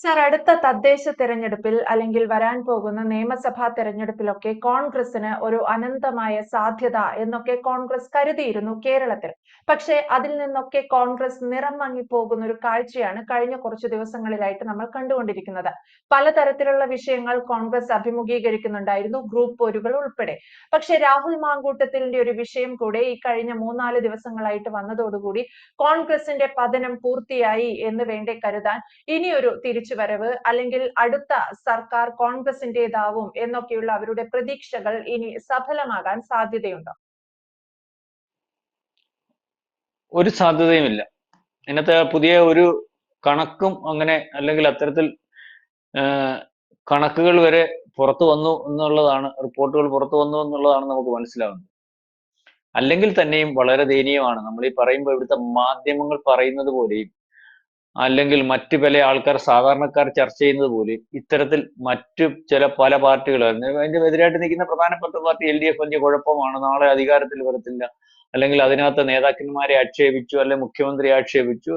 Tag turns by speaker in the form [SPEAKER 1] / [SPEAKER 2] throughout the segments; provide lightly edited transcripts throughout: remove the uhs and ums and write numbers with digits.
[SPEAKER 1] Sir, അടുത്ത തദ്ദേശ തെരഞ്ഞെടുപ്പിൽ അല്ലെങ്കിൽ വരാൻ പോകുന്ന നിയമസഭാ തെരഞ്ഞെടുപ്പിലൊക്കെ കോൺഗ്രസിന് ഒരു അനന്തമായ സാധ്യത എന്നൊക്കെ കോൺഗ്രസ് കരുതിയിരുന്നു കേരളത്തിൽ. പക്ഷേ അതിൽ നിന്നൊക്കെ കോൺഗ്രസ് നിറം മങ്ങിപ്പോകുന്ന ഒരു കാഴ്ചയാണ് കഴിഞ്ഞ കുറച്ചു ദിവസങ്ങളിലായിട്ട് നമ്മൾ കണ്ടുകൊണ്ടിരിക്കുന്നത്. പലതരത്തിലുള്ള വിഷയങ്ങൾ കോൺഗ്രസ് അഭിമുഖീകരിക്കുന്നുണ്ടായിരുന്നു, ഗ്രൂപ്പ് പോരുകൾ ഉൾപ്പെടെ. പക്ഷെ രാഹുൽ മാങ്കൂട്ടത്തിന്റെ ഒരു വിഷയം കൂടെ ഈ കഴിഞ്ഞ 3-4 ദിവസങ്ങളായിട്ട് വന്നതോടുകൂടി കോൺഗ്രസിന്റെ പതനം പൂർത്തിയായി എന്ന് വേണ്ടേ കരുതാൻ. ഇനിയൊരു തിരിച്ചുവരവ് അല്ലെങ്കിൽ അടുത്ത സർക്കാർ കോൺഗ്രസിന്റേതാവും എന്നൊക്കെയുള്ള അവരുടെ പ്രതീക്ഷകൾ ഇനി സഫലമാകാൻ സാധ്യതയുണ്ടോ?
[SPEAKER 2] ഒരു സാധ്യതയുമില്ല. ഇന്നത്തെ പുതിയ ഒരു കണക്കും അങ്ങനെ അല്ലെങ്കിൽ അത്തരത്തിൽ കണക്കുകൾ വരെ പുറത്തു വന്നു എന്നുള്ളതാണ്, റിപ്പോർട്ടുകൾ പുറത്തു വന്നു എന്നുള്ളതാണ് നമുക്ക് മനസ്സിലാവുന്നത്. അല്ലെങ്കിൽ തന്നെയും വളരെ ദയനീയമാണ്. നമ്മൾ ഈ പറയുമ്പോൾ ഇവിടുത്തെ മാധ്യമങ്ങൾ പറയുന്നത് പോലെയും അല്ലെങ്കിൽ മറ്റു പല ആൾക്കാർ സാധാരണക്കാർ ചർച്ച ചെയ്യുന്നത് പോലെയും ഇത്തരത്തിൽ മറ്റു പല പാർട്ടികൾ അതിന്റെ എതിരായിട്ട് നിൽക്കുന്ന പ്രധാനപ്പെട്ട പാർട്ടി LDF വലിയ കുഴപ്പമാണ്, നാളെ അധികാരത്തിൽ വരത്തില്ല, അല്ലെങ്കിൽ അതിനകത്ത് നേതാക്കന്മാരെ ആക്ഷേപിച്ചു, അല്ലെങ്കിൽ മുഖ്യമന്ത്രിയെ ആക്ഷേപിച്ചു,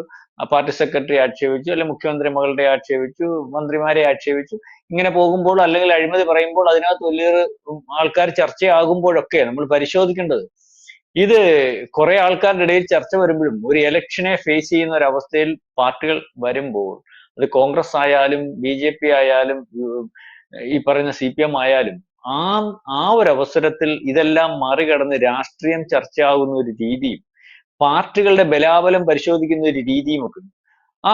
[SPEAKER 2] പാർട്ടി സെക്രട്ടറി ആക്ഷേപിച്ചു, അല്ലെങ്കിൽ മുഖ്യമന്ത്രി മകളുടെ ആക്ഷേപിച്ചു, മന്ത്രിമാരെ ആക്ഷേപിച്ചു, ഇങ്ങനെ പോകുമ്പോൾ അല്ലെങ്കിൽ അഴിമതി പറയുമ്പോൾ അതിനകത്ത് വലിയൊരു ആൾക്കാർ ചർച്ചയാകുമ്പോഴൊക്കെ നമ്മൾ പരിശോധിക്കേണ്ടത് ഇത് കുറെ ആൾക്കാരുടെ ഇടയിൽ ചർച്ച വരുമ്പോഴും ഒരു ഇലക്ഷനെ ഫേസ് ചെയ്യുന്ന ഒരു അവസ്ഥയിൽ പാർട്ടികൾ വരുമ്പോൾ അത് കോൺഗ്രസ് ആയാലും BJP ആയാലും ഈ പറയുന്ന CPM ആയാലും ആ ആ ഒരു അവസരത്തിൽ ഇതെല്ലാം മറികടന്ന് രാഷ്ട്രീയം ചർച്ചയാകുന്ന ഒരു രീതിയും പാർട്ടികളുടെ ബലാബലം പരിശോധിക്കുന്ന ഒരു രീതിയും ഒക്കെ ആ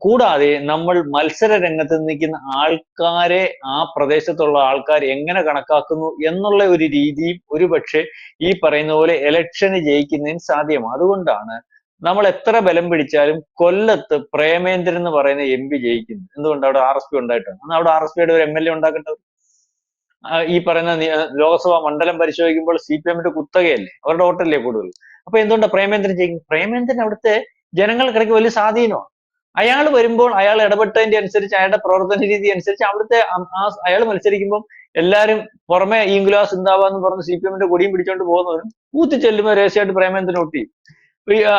[SPEAKER 2] കൂടാതെ നമ്മൾ മത്സര രംഗത്ത് നിൽക്കുന്ന ആൾക്കാരെ ആ പ്രദേശത്തുള്ള ആൾക്കാർ എങ്ങനെ കണക്കാക്കുന്നു എന്നുള്ള ഒരു രീതിയും ഒരുപക്ഷെ ഈ പറയുന്ന പോലെ ഇലക്ഷന് ജയിക്കുന്നതിന് സാധ്യമാണ്. അതുകൊണ്ടാണ് നമ്മൾ എത്ര ബലം പിടിച്ചാലും കൊല്ലത്ത് പ്രേമേന്ദ്രൻ എന്ന് പറയുന്ന MP ജയിക്കുന്നത്. എന്തുകൊണ്ട്? അവിടെ RSP ഉണ്ടായിട്ടാണ്. അന്ന് അവിടെ RSPയുടെ ഒരു MLA ഉണ്ടാക്കട്ടെ. ഈ പറയുന്ന ലോക്സഭാ മണ്ഡലം പരിശോധിക്കുമ്പോൾ CPM-ന്റെ കുത്തകയല്ലേ, അവരുടെ വോട്ടല്ലേ കൂടുതൽ. അപ്പൊ എന്തുകൊണ്ടാണ് പ്രേമേന്ദ്രൻ ജയിക്കും? പ്രേമേന്ദ്രൻ അവിടുത്തെ ജനങ്ങൾക്കിടയ്ക്ക് വലിയ സ്വാധീനമാണ്. അയാൾ വരുമ്പോൾ അയാൾ ഇടപെട്ടതിന്റെ അനുസരിച്ച് അയാളുടെ പ്രവർത്തന രീതി അനുസരിച്ച് അവിടുത്തെ അയാൾ മത്സരിക്കുമ്പോൾ എല്ലാരും പുറമെ ഈങ്കുലാ സിന്ദാബ എന്ന് പറഞ്ഞ് CPM-ന്റെ കൊടിയും പിടിച്ചോണ്ട് പോകുന്നവരും ബൂത്തിൽ ചെല്ലുമ്പോൾ രഹസ്യമായിട്ട് പ്രേമേന്ദ്രൻ ഒട്ടി,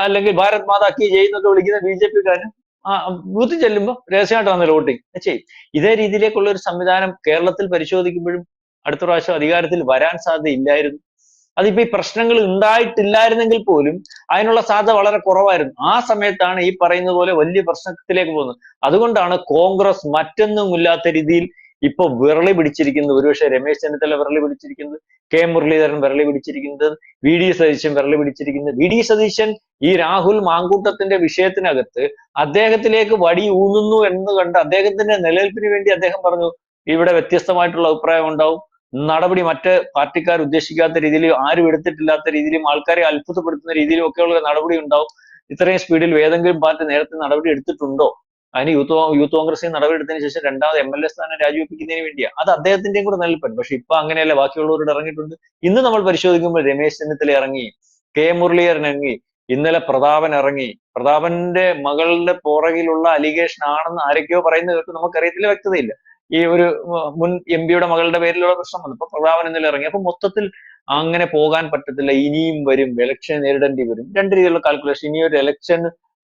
[SPEAKER 2] അല്ലെങ്കിൽ ഭാരത് മാതാ കി ജയ് എന്നൊക്കെ വിളിക്കുന്ന BJP-കാരൻ ബൂത്തിൽ ചെല്ലുമ്പോൾ രഹസ്യമായിട്ട് വന്നല്ലോ വോട്ടിങ് ചെയ്യും. ഇതേ രീതിയിലേക്കുള്ള ഒരു സംവിധാനം കേരളത്തിൽ പരിശോധിക്കുമ്പോഴും അടുത്ത പ്രാവശ്യം അധികാരത്തിൽ വരാൻ സാധ്യതയില്ലായിരുന്നു. അതിപ്പോ ഈ പ്രശ്നങ്ങൾ ഉണ്ടായിട്ടില്ലായിരുന്നെങ്കിൽ പോലും അതിനുള്ള സാധ്യത വളരെ കുറവായിരുന്നു. ആ സമയത്താണ് ഈ പറയുന്നത് പോലെ വലിയ പ്രശ്നത്തിലേക്ക് പോകുന്നത്. അതുകൊണ്ടാണ് കോൺഗ്രസ് മറ്റൊന്നുമില്ലാത്ത രീതിയിൽ ഇപ്പൊ വിരളി പിടിച്ചിരിക്കുന്നത്. ഒരുപക്ഷെ രമേശ് ചെന്നിത്തല വിരളി പിടിച്ചിരിക്കുന്നത്, മുരളീധരൻ വിരളി പിടിച്ചിരിക്കുന്നത്, VD സതീശൻ വിരളി പിടിച്ചിരിക്കുന്നത്. VD സതീശൻ ഈ രാഹുൽ മാങ്കൂട്ടത്തിന്റെ വിഷയത്തിനകത്ത് അദ്ദേഹത്തിലേക്ക് വടി ഊന്നുന്നു എന്ന് കണ്ട് അദ്ദേഹത്തിന്റെ നിലനിൽപ്പിന് വേണ്ടി അദ്ദേഹം പറഞ്ഞു ഇവിടെ വ്യത്യസ്തമായിട്ടുള്ള അഭിപ്രായം ഉണ്ടാവും, നടപടി മറ്റ് പാർട്ടിക്കാർ ഉദ്ദേശിക്കാത്ത രീതിയിൽ, ആരും എടുത്തിട്ടില്ലാത്ത രീതിയിലും ആൾക്കാരെ അത്ഭുതപ്പെടുത്തുന്ന രീതിയിലും ഒക്കെയുള്ള നടപടി ഉണ്ടാവും. ഇത്രയും സ്പീഡിൽ ഏതെങ്കിലും പാർട്ടി നേരത്തെ നടപടി എടുത്തിട്ടുണ്ടോ? അതിന് യൂത്ത് കോൺഗ്രസിന് നടപടി എടുത്തതിന് ശേഷം രണ്ടാമത് MLA സ്ഥാനം രാജിവെപ്പിക്കുന്നതിന് വേണ്ടിയാണ്. അത് അദ്ദേഹത്തിന്റെയും കൂടെ നിലനിൽപ്പാണ്. പക്ഷെ ഇപ്പൊ അങ്ങനെയല്ല, ബാക്കിയുള്ളവരോട് ഇറങ്ങിയിട്ടുണ്ട്. ഇന്ന് നമ്മൾ പരിശോധിക്കുമ്പോൾ രമേശ് ചെന്നിത്തല ഇറങ്ങി, മുരളീധരൻ ഇറങ്ങി, ഇന്നലെ പ്രതാപൻ ഇറങ്ങി. പ്രതാപന്റെ മകളുടെ പുറകിലുള്ള അലിഗേഷൻ ആണെന്ന് ആരൊക്കെയോ പറയുന്നത് കേട്ട്, നമുക്കറിയത്തില്ല, വ്യക്തതയില്ല. ഈ ഒരു മുൻ MP-യുടെ മകളുടെ പേരിലുള്ള പ്രശ്നം വന്നു. ഇപ്പൊ പ്രതാപൻ ഇന്നലെ ഇറങ്ങി. അപ്പൊ മൊത്തത്തിൽ അങ്ങനെ പോകാൻ പറ്റത്തില്ല, ഇനിയും വരും, ഇലക്ഷൻ നേരിടേണ്ടി വരും. രണ്ട് രീതിയിലുള്ള കാൽക്കുലേഷൻ. ഇനി ഒരു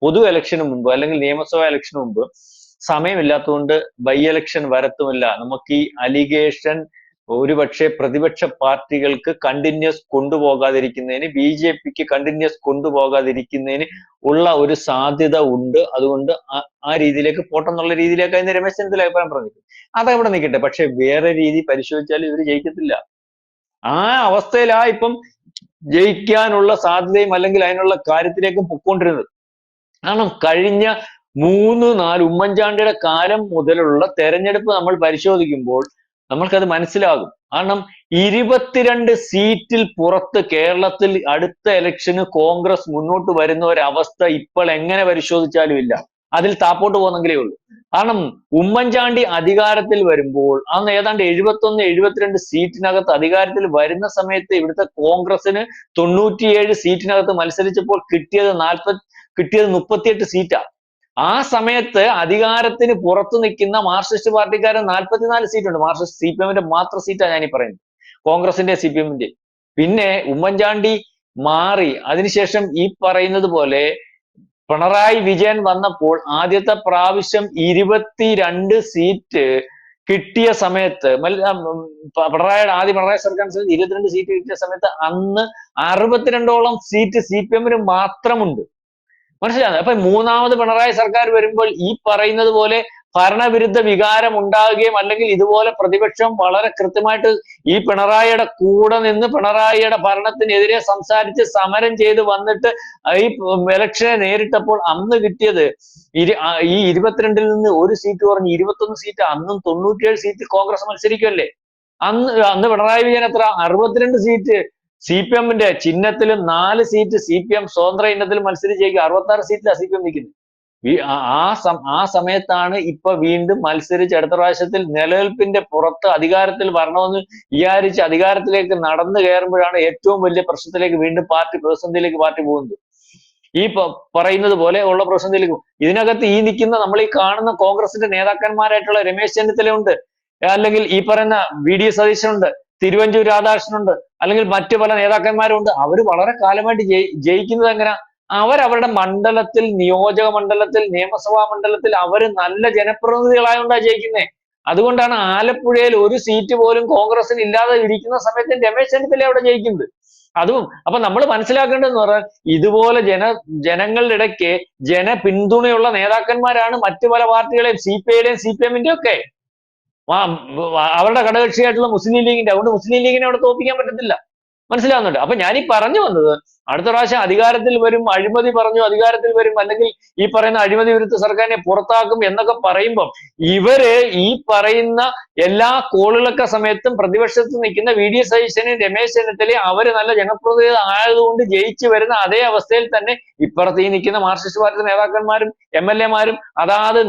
[SPEAKER 2] പൊതു ഇലക്ഷന് മുമ്പ് അല്ലെങ്കിൽ നിയമസഭാ ഇലക്ഷന് മുമ്പ് സമയമില്ലാത്തതുകൊണ്ട് ബൈ ഇലക്ഷൻ വരത്തുമില്ല. നമുക്ക് ഈ അലിഗേഷൻ ഒരുപക്ഷെ പ്രതിപക്ഷ പാർട്ടികൾക്ക് കണ്ടിന്യൂസ് കൊണ്ടുപോകാതിരിക്കുന്നതിന്, BJP-ക്ക് കണ്ടിന്യൂസ് കൊണ്ടുപോകാതിരിക്കുന്നതിന് ഉള്ള ഒരു സാധ്യത ഉണ്ട്. അതുകൊണ്ട് ആ രീതിയിലേക്ക് പോട്ടെന്നുള്ള രീതിയിലേക്ക് അതിന് രമേശ് ചെന്നിത്തല അഭിപ്രായം പറഞ്ഞു. അതവിടെ നിൽക്കട്ടെ. പക്ഷെ വേറെ രീതി പരിശോധിച്ചാൽ ഇവര് ജയിക്കത്തില്ല. ആ അവസ്ഥയിലാ ഇപ്പം ജയിക്കാനുള്ള സാധ്യതയും അല്ലെങ്കിൽ അതിനുള്ള കാര്യത്തിലേക്കും പൊക്കോണ്ടിരുന്നത്. കാരണം കഴിഞ്ഞ 3-4 ഉമ്മൻചാണ്ടിയുടെ കാലം മുതലുള്ള തെരഞ്ഞെടുപ്പ് നമ്മൾ പരിശോധിക്കുമ്പോൾ നമ്മൾക്കത് മനസ്സിലാകും. കാരണം 22 സീറ്റിൽ പുറത്ത് കേരളത്തിൽ അടുത്ത ഇലക്ഷന് കോൺഗ്രസ് മുന്നോട്ട് വരുന്ന ഒരവസ്ഥ ഇപ്പോൾ എങ്ങനെ പരിശോധിച്ചാലും ഇല്ല. അതിൽ താപ്പോട്ട് പോകുന്നെങ്കിലേ ഉള്ളൂ. കാരണം ഉമ്മൻചാണ്ടി അധികാരത്തിൽ വരുമ്പോൾ അന്ന് ഏതാണ്ട് 71-72 സീറ്റിനകത്ത് അധികാരത്തിൽ വരുന്ന സമയത്ത് ഇവിടുത്തെ കോൺഗ്രസിന് 97 സീറ്റിനകത്ത് മത്സരിച്ചപ്പോൾ കിട്ടിയത് 38 സീറ്റാ. ആ സമയത്ത് അധികാരത്തിന് പുറത്തു നിൽക്കുന്ന മാർക്സിസ്റ്റ് പാർട്ടിക്കാരൻ 44 സീറ്റുണ്ട്. മാർക്സിസ്റ്റ് CPM-ന്റെ മാത്രം സീറ്റാണ് ഞാനീ പറയുന്നത്, കോൺഗ്രസിന്റെ CPM-ന്റെ. പിന്നെ ഉമ്മൻചാണ്ടി മാറി അതിനുശേഷം ഈ പറയുന്നത് പോലെ പിണറായി വിജയൻ വന്നപ്പോൾ ആദ്യത്തെ പ്രാവശ്യം 22 സീറ്റ് കിട്ടിയ സമയത്ത് പിണറായി സർക്കാർ 22 സീറ്റ് കിട്ടിയ സമയത്ത് അന്ന് 62ഓളം സീറ്റ് CPM-ന് മാത്രമുണ്ട്. മനസ്സിലാകുന്നത്? അപ്പൊ മൂന്നാമത് പിണറായി സർക്കാർ വരുമ്പോൾ ഈ പറയുന്നത് പോലെ ഭരണവിരുദ്ധ വികാരം ഉണ്ടാകുകയും അല്ലെങ്കിൽ ഇതുപോലെ പ്രതിപക്ഷം വളരെ കൃത്യമായിട്ട് ഈ പിണറായിയുടെ കൂടെ നിന്ന് പിണറായിയുടെ ഭരണത്തിനെതിരെ സംസാരിച്ച് സമരം ചെയ്ത് വന്നിട്ട് ഈ ഇലക്ഷനെ നേരിട്ടപ്പോൾ അന്ന് കിട്ടിയത് ഈ 22-ൽ നിന്ന് ഒരു സീറ്റ് കുറഞ്ഞ് 21 സീറ്റ്. അന്നും 97 സീറ്റ് കോൺഗ്രസ് മത്സരിക്കുമല്ലേ. അന്ന് പിണറായി വിജയൻ എത്ര 62 സീറ്റ് CPM-ന്റെ ചിഹ്നത്തിലും 4 സീറ്റ് CPM സ്വതന്ത്ര ഇനത്തിലും മത്സരിച്ചേക്ക് 66 സീറ്റിലാണ് CPM നിൽക്കുന്നത്. ആ സമയത്താണ് ഇപ്പൊ വീണ്ടും മത്സരിച്ച് അടുത്ത പ്രാവശ്യത്തിൽ നിലനിൽപ്പിന്റെ പുറത്ത് അധികാരത്തിൽ വരണമെന്ന് വിചാരിച്ച് അധികാരത്തിലേക്ക് നടന്നു കയറുമ്പോഴാണ് ഏറ്റവും വലിയ പ്രശ്നത്തിലേക്ക് വീണ്ടും പ്രതിസന്ധിയിലേക്ക് പാർട്ടി പോകുന്നത്. ഈ പറയുന്നത് പോലെ ഉള്ള പ്രതിസന്ധിയിലേക്ക് ഇതിനകത്ത് ഈ നിൽക്കുന്ന നമ്മൾ ഈ കാണുന്ന കോൺഗ്രസിന്റെ നേതാക്കന്മാരായിട്ടുള്ള രമേശ് ചെന്നിത്തലയുണ്ട്, അല്ലെങ്കിൽ ഈ പറയുന്ന VD സതീശനുണ്ട്, തിരുവഞ്ചൂർ രാധാകൃഷ്ണനുണ്ട്, അല്ലെങ്കിൽ മറ്റു പല നേതാക്കന്മാരും ഉണ്ട്. അവര് വളരെ കാലമായിട്ട് ജയിക്കുന്നത് എങ്ങനെ? അവരവരുടെ മണ്ഡലത്തിൽ, നിയോജക മണ്ഡലത്തിൽ, നിയമസഭാ മണ്ഡലത്തിൽ അവര് നല്ല ജനപ്രതിനിധികളായോണ്ടാ ജയിക്കുന്നത്. അതുകൊണ്ടാണ് ആലപ്പുഴയിൽ ഒരു സീറ്റ് പോലും കോൺഗ്രസിന് ഇല്ലാതെ ഇരിക്കുന്ന സമയത്ത് രമേശ് ചെന്നിത്തല അവിടെ ജയിക്കുന്നത്. അപ്പൊ നമ്മൾ മനസ്സിലാക്കേണ്ടതെന്ന് പറഞ്ഞാൽ ഇതുപോലെ ജനങ്ങളുടെ ഇടയ്ക്ക് ജനപിന്തുണയുള്ള നേതാക്കന്മാരാണ് മറ്റു പല പാർട്ടികളെയും, CPI-യുടെയും CPM-ന്റെയും ഒക്കെ. അവരുടെ ഘടകകക്ഷിയായിട്ടുള്ള മുസ്ലിം ലീഗിന്റെ. അതുകൊണ്ട് മുസ്ലിം ലീഗിനെ അവിടെ തോൽപ്പിക്കാൻ പറ്റത്തില്ല. മനസ്സിലാവുന്നുണ്ട്? അപ്പൊ ഞാനീ പറഞ്ഞു വന്നത് അടുത്ത പ്രാവശ്യം അധികാരത്തിൽ വരും, അഴിമതി പറഞ്ഞു അധികാരത്തിൽ വരും, അല്ലെങ്കിൽ ഈ പറയുന്ന അഴിമതി വിരുദ്ധ സർക്കാരിനെ പുറത്താക്കും എന്നൊക്കെ പറയുമ്പോൾ ഇവര് ഈ പറയുന്ന എല്ലാ കോളിളക്ക സമയത്തും പ്രതിപക്ഷത്ത് നിൽക്കുന്ന VD സതീശനെയും രമേശ് ചെന്നിത്തലയും അവര് നല്ല ജനപ്രതിനിധി ആയതുകൊണ്ട് ജയിച്ചു വരുന്ന അതേ അവസ്ഥയിൽ തന്നെ ഇപ്പുറത്ത് ഈ നിൽക്കുന്ന മാർക്സിസ്റ്റ് പാർട്ടി നേതാക്കന്മാരും MLA-മാരും അതാത്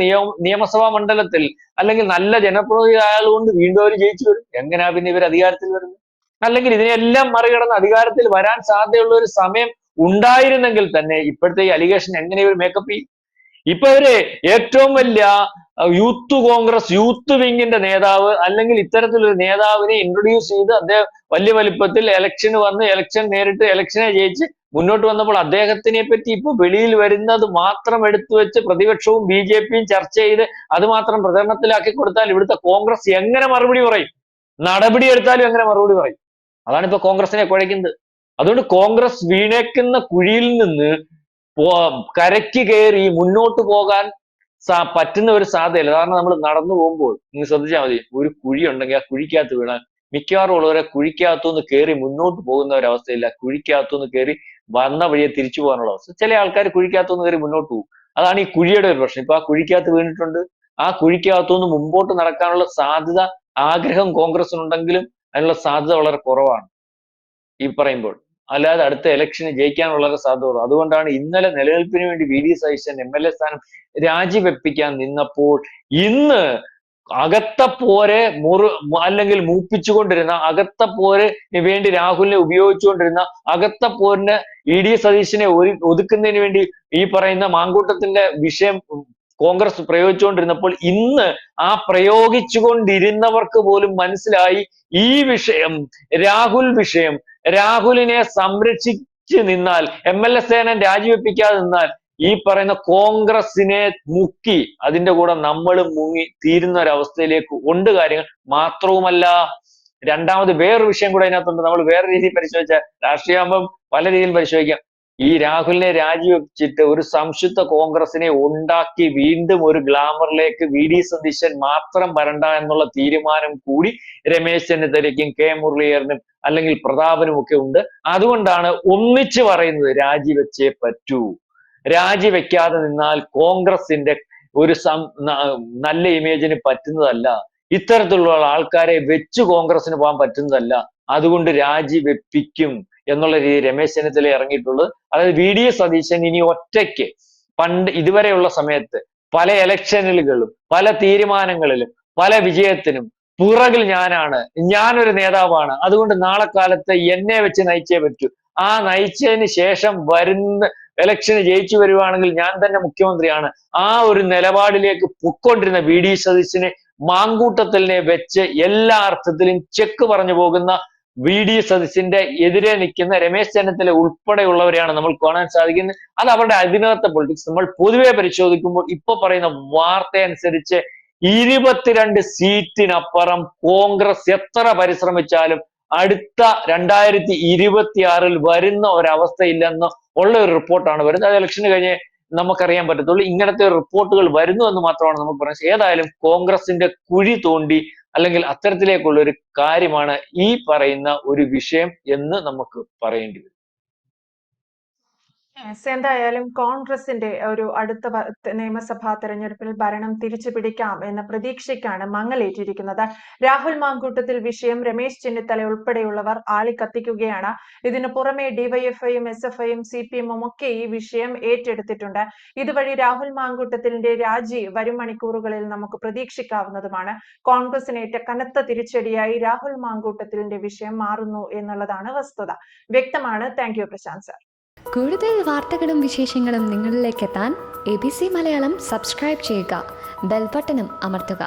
[SPEAKER 2] നിയമസഭാ മണ്ഡലത്തിൽ അല്ലെങ്കിൽ നല്ല ജനപ്രതിനിധി ആയതുകൊണ്ട് വീണ്ടും അവർ ജയിച്ചു വരും. എങ്ങനെയാ പിന്നെ ഇവർ അധികാരത്തിൽ വരുന്നത്? അല്ലെങ്കിൽ ഇതിനെല്ലാം മറികടന്ന് അധികാരത്തിൽ വരാൻ സാധ്യതയുള്ള ഒരു സമയം ഉണ്ടായിരുന്നെങ്കിൽ തന്നെ ഇപ്പോഴത്തെ ഈ അലിഗേഷൻ എങ്ങനെ ഇവർ മേക്കപ്പ് ചെയ്യും? ഇപ്പൊ ഇവര് ഏറ്റവും വലിയ കോൺഗ്രസ് യൂത്ത് വിങ്ങിന്റെ നേതാവ് അല്ലെങ്കിൽ ഇത്തരത്തിലൊരു നേതാവിനെ ഇൻട്രൊഡ്യൂസ് ചെയ്ത് അദ്ദേഹം വലിയ വലിപ്പത്തിൽ ഇലക്ഷന് വന്ന് ഇലക്ഷൻ നേരിട്ട് ഇലക്ഷനെ ജയിച്ച് മുന്നോട്ട് വന്നപ്പോൾ അദ്ദേഹത്തിനെ പറ്റി ഇപ്പൊ വെളിയിൽ വരുന്നത് മാത്രം എടുത്തു വെച്ച് പ്രതിപക്ഷവും BJP-യും ചർച്ച ചെയ്ത് അത് മാത്രം പ്രചരണത്തിലാക്കി കൊടുത്താൽ ഇവിടുത്തെ കോൺഗ്രസ് എങ്ങനെ മറുപടി പറയും? നടപടി എടുത്താലും എങ്ങനെ മറുപടി പറയും? അതാണ് ഇപ്പൊ കോൺഗ്രസിനെ കുഴയ്ക്കുന്നത്. അതുകൊണ്ട് കോൺഗ്രസ് വീണേക്കുന്ന കുഴിയിൽ നിന്ന് കരയ്ക്ക് കയറി മുന്നോട്ട് പോകാൻ പറ്റുന്ന ഒരു സാധ്യതയില്ല. കാരണം നമ്മൾ നടന്നു പോകുമ്പോൾ നിങ്ങൾ ശ്രദ്ധിച്ചാൽ മതി, ഒരു കുഴി ഉണ്ടെങ്കിൽ ആ കുഴിക്കകത്ത് വീണാൽ മിക്കവാറും ഉള്ളവരെ കുഴിക്കകത്തുനിന്ന് കയറി മുന്നോട്ട് പോകുന്ന ഒരവസ്ഥയില്ല. കുഴിക്കകത്തുനിന്ന് കയറി വന്ന വഴിയെ തിരിച്ചു പോകാനുള്ള അവസ്ഥ. ചില ആൾക്കാർ കുഴിക്കകത്തുനിന്ന് കയറി മുന്നോട്ട് പോകും. അതാണ് ഈ കുഴിയുടെ ഒരു പ്രശ്നം. ഇപ്പൊ ആ കുഴിക്കകത്ത് വീണിട്ടുണ്ട്. ആ കുഴിക്കകത്തുനിന്ന് മുമ്പോട്ട് നടക്കാനുള്ള സാധ്യത, ആഗ്രഹം കോൺഗ്രസിനുണ്ടെങ്കിലും അതിനുള്ള സാധ്യത വളരെ കുറവാണ് ഈ പറയുമ്പോൾ. അല്ലാതെ അടുത്ത ഇലക്ഷന് ജയിക്കാനുള്ള സാധ്യത. അതുകൊണ്ടാണ് ഇന്നലെ നിലനിൽപ്പിന് വേണ്ടി VD സതീശൻ MLA സ്ഥാനം രാജിവെപ്പിക്കാൻ നിന്നപ്പോൾ ഇന്ന് അകത്തപ്പോരെ അല്ലെങ്കിൽ മൂപ്പിച്ചുകൊണ്ടിരുന്ന, അകത്തപ്പോരിന് വേണ്ടി രാഹുലിനെ ഉപയോഗിച്ചുകൊണ്ടിരുന്ന, അകത്തപ്പോരിന് ED സതീശനെ ഒതുക്കുന്നതിന് വേണ്ടി ഈ പറയുന്ന മാങ്കൂട്ടത്തിന്റെ വിഷയം കോൺഗ്രസ് പ്രയോഗിച്ചുകൊണ്ടിരുന്നപ്പോൾ ഇന്ന് ആ പ്രയോഗിച്ചുകൊണ്ടിരുന്നവർക്ക് പോലും മനസ്സിലായി ഈ വിഷയം, രാഹുൽ വിഷയം, രാഹുലിനെ സംരക്ഷിച്ച് നിന്നാൽ, MLA സ്ഥാനം രാജിവെപ്പിക്കാതെ നിന്നാൽ ഈ പറയുന്ന കോൺഗ്രസിനെ മുക്കി അതിന്റെ കൂടെ നമ്മളും മുങ്ങി തീരുന്ന ഒരവസ്ഥയിലേക്ക് ഉണ്ട് കാര്യങ്ങൾ. മാത്രവുമല്ല, രണ്ടാമത് വേറൊരു വിഷയം കൂടെ അതിനകത്തുണ്ട്. നമ്മൾ വേറെ രീതിയിൽ പരിശോധിച്ചാൽ, രാഷ്ട്രീയമാകുമ്പം പല രീതിയിൽ പരിശോധിക്കാം. ഈ രാഹുലിനെ രാജിവെച്ചിട്ട് ഒരു സംശുദ്ധ കോൺഗ്രസിനെ ഉണ്ടാക്കി വീണ്ടും ഒരു ഗ്ലാമറിലേക്ക് VD സതീശൻ മാത്രം വരണ്ട എന്നുള്ള തീരുമാനം കൂടി രമേശ് ചെന്നിത്തലയ്ക്കും K മുരളീധരനും അല്ലെങ്കിൽ പ്രതാപനും ഒക്കെ ഉണ്ട്. അതുകൊണ്ടാണ് ഒന്നിച്ച് പറയുന്നത് രാജിവെച്ചേ പറ്റൂ. രാജിവെക്കാതെ നിന്നാൽ കോൺഗ്രസിന്റെ ഒരു നല്ല ഇമേജിന് പറ്റുന്നതല്ല. ഇത്തരത്തിലുള്ള ആൾക്കാരെ വെച്ച് കോൺഗ്രസിന് പോകാൻ പറ്റുന്നതല്ല. അതുകൊണ്ട് രാജിവെപ്പിക്കും എന്നുള്ള രീതി രമേശ് ചെന്നിത്തല ഇറങ്ങിയിട്ടുള്ളത്. അതായത് VD സതീശൻ ഇനി ഒറ്റയ്ക്ക് ഇതുവരെയുള്ള സമയത്ത് പല ഇലക്ഷനുകളിലും പല തീരുമാനങ്ങളിലും പല വിജയത്തിനും പുറകിൽ ഞാനൊരു നേതാവാണ്, അതുകൊണ്ട് നാളെ കാലത്ത് എന്നെ വെച്ച് നയിച്ചേ പറ്റൂ, ആ നയിച്ചതിന് ശേഷം വരുന്ന ഇലക്ഷന് ജയിച്ചു വരുവാണെങ്കിൽ ഞാൻ തന്നെ മുഖ്യമന്ത്രിയാണ്, ആ ഒരു നിലപാടിലേക്ക് പൊക്കൊണ്ടിരുന്ന VD സതീശനെ മാങ്കൂട്ടത്തിലിനെ വെച്ച് എല്ലാ അർത്ഥത്തിലും ചെക്ക് പറഞ്ഞു പോകുന്ന VD സതീശന്റെ എതിരെ നിൽക്കുന്ന രമേശ് ചെന്നിത്തല ഉൾപ്പെടെയുള്ളവരെയാണ് നമ്മൾ കാണാൻ സാധിക്കുന്നത്. അത് അവരുടെ അധികാരത്തെ പൊളിറ്റിക്സ്. നമ്മൾ പൊതുവെ പരിശോധിക്കുമ്പോൾ ഇപ്പൊ പറയുന്ന വാർത്ത അനുസരിച്ച് 22 സീറ്റിനപ്പുറം കോൺഗ്രസ് എത്ര പരിശ്രമിച്ചാലും അടുത്ത 2026 വരുന്ന ഒരവസ്ഥയില്ലെന്ന് ഉള്ള ഒരു റിപ്പോർട്ടാണ് വരുന്നത്. അത് ഇലക്ഷന് കഴിഞ്ഞ് നമുക്കറിയാൻ പറ്റത്തുള്ളൂ. ഇങ്ങനത്തെ റിപ്പോർട്ടുകൾ വരുന്നു എന്ന് മാത്രമാണ് നമുക്ക് പറയുന്നത്. ഏതായാലും കോൺഗ്രസിന്റെ കുഴി തോണ്ടി അല്ലെങ്കിൽ അത്തരത്തിലേക്കുള്ള ഒരു കാര്യമാണ് ഈ പറയുന്ന ഒരു വിഷയം എന്ന് നമുക്ക് പറയേണ്ടി വരും.
[SPEAKER 1] എന്തായാലും കോൺഗ്രസിന്റെ ഒരു അടുത്ത നിയമസഭാ തെരഞ്ഞെടുപ്പിൽ ഭരണം തിരിച്ചു പിടിക്കാം എന്ന പ്രതീക്ഷയ്ക്കാണ് മങ്ങലേറ്റിരിക്കുന്നത്. രാഹുൽ മാങ്കൂട്ടത്തിൽ വിഷയം രമേശ് ചെന്നിത്തല ഉൾപ്പെടെയുള്ളവർ ആളിക്കത്തിക്കുകയാണ്. ഇതിനു പുറമെ ഡിവൈഎഫ്ഐയും SFIയും CPMഉം ഒക്കെ ഈ വിഷയം ഏറ്റെടുത്തിട്ടുണ്ട്. ഇതുവഴി രാഹുൽ മാങ്കൂട്ടത്തിന്റെ രാജി വരും മണിക്കൂറുകളിൽ നമുക്ക് പ്രതീക്ഷിക്കാവുന്നതുമാണ്. കോൺഗ്രസിനേറ്റ കനത്ത തിരിച്ചടിയായി രാഹുൽ മാങ്കൂട്ടത്തിന്റെ വിഷയം മാറുന്നു എന്നുള്ളതാണ് വസ്തുത. വ്യക്തമാണ്. Thank you Prashant sir.
[SPEAKER 3] കൂടുതൽ വാർത്തകളും വിശേഷങ്ങളും നിങ്ങളിലേക്ക് എത്താൻ ABC മലയാളം സബ്സ്ക്രൈബ് ചെയ്യുക, ബെൽ ബട്ടണും അമർത്തുക.